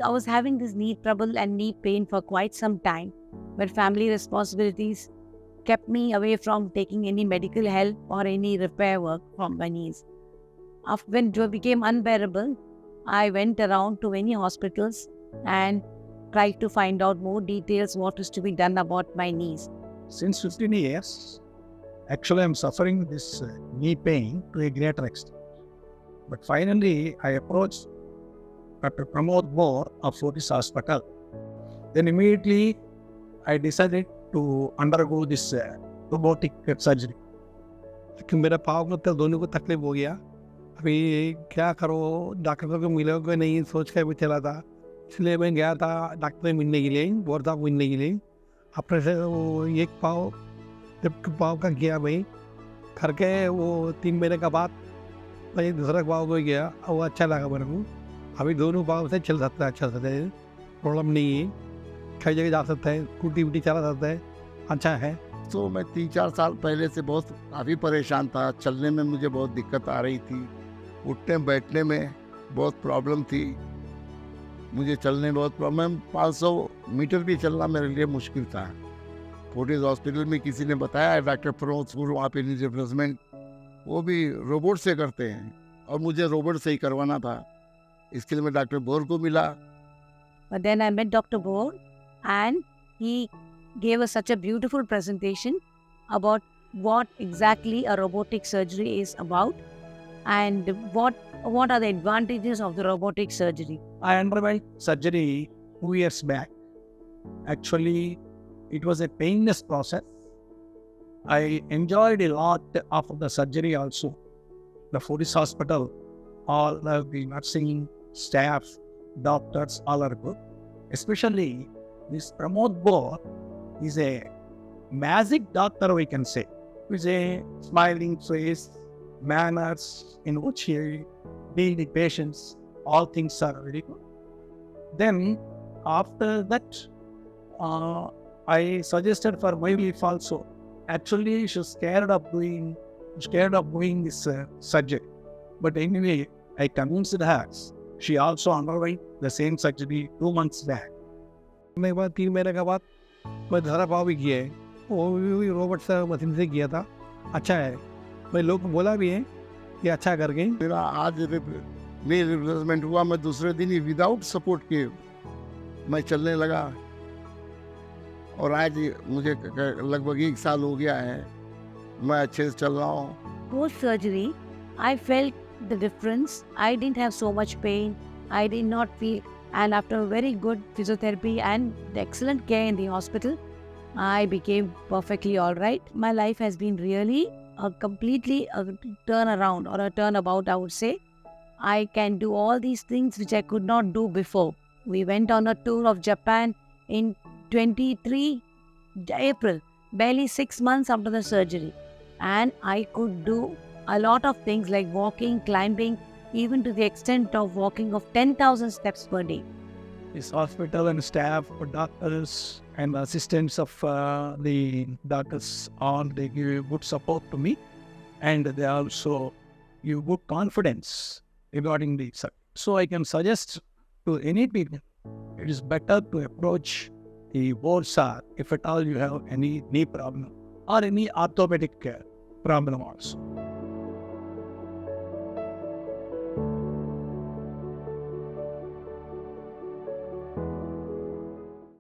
I was having this knee trouble and knee pain for quite some time, but family responsibilities kept me away from taking any medical help or any repair work from my knees. After when it became unbearable, I went around to many hospitals and tried to find out more details what is to be done about my knees. Since 15 years, actually I'm suffering this knee pain to a greater extent. But finally, I approached Dr. Pramod Bhor of Fortis Hospital. Then immediately, I decided to undergo this robotic surgery. लेकिन मेरा पाँव में तो दोनों को तकलीफ हो गया. अभी क्या करो, डॉक्टर को मिलोगे नहीं सोच कर भी चला था. इसलिए मैं गया था डॉक्टर से मिलने के लिए, बोर्ड मिलने के लिए. अपने से वो एक पाँव का किया भाई करके वो 3 महीने का बाद मैं दूसरा पाँव को गया. वो अच्छा लगा मेरे को. अभी दोनों पाँव से चल सकता है, अच्छा सकता है, प्रॉब्लम नहीं है. कई जगह जा सकता है, स्कूटी चला सकता है, अच्छा है. तो मैं 3-4 साल पहले से बहुत काफ़ी परेशान था. चलने में मुझे बहुत दिक्कत आ रही थी, उठने बैठने में बहुत प्रॉब्लम थी. मुझे चलने में बहुत प्रॉब्लम, 500 मीटर भी चलना मेरे लिए मुश्किल था. फोर्टिस हॉस्पिटल में किसी ने बताया डॉक्टर प्रमोद भोर वहाँ पे रिप्लेसमेंट वो भी रोबोट से करते हैं और मुझे रोबोट से ही करवाना था. इसके लिए मैं डॉक्टर भोर को मिला. But then I met Dr. Bhor and he gave us such a beautiful presentation about what exactly a robotic surgery is about and what are the advantages of the robotic surgery. I underwent surgery 2 years back. Actually, it was a painless process. I enjoyed a lot of the surgery also. The Fortis Hospital, all the nursing staff, doctors, all are good. Especially this Pramod Bhor is a magic doctor, we can say. With a smiling face, manners in which he deals with patients, all things are very good. Then after that, I suggested for my wife also. Actually, she's scared of doing this surgery. But anyway, I convinced her. She also underwent the same surgery 2 months back. मेरे बाद 3 महीने के बाद मैं धरा पाव भी किया है. वो भी रोबोट से मशीन से किया था. अच्छा है. मैं लोग को बोला भी है कि अच्छा करके. मेरा आज नी रिप्लेसमेंट हुआ. मैं दूसरे दिन ही विदाउट सपोर्ट के मैं चलने लगा और आज मुझे लगभग 1 साल हो गया है. मैं अच्छे से चल रहा हूँ. Post surgery, I felt the difference. I didn't have so much pain. I did not feel, and after very good physiotherapy and the excellent care in the hospital, I became perfectly all right. My life has been really completely a turnaround or a turnabout, I would say. I can do all these things which I could not do before. We went on a tour of Japan in 23 April, barely 6 months after the surgery. And I could do a lot of things like walking, climbing, even to the extent of walking of 10,000 steps per day. This hospital and staff, doctors and assistants of the doctors, all they give good support to me, and they also give good confidence regarding the subject. So I can suggest to any people, it is better to approach the board if at all you have any knee problem or any orthopedic problem also.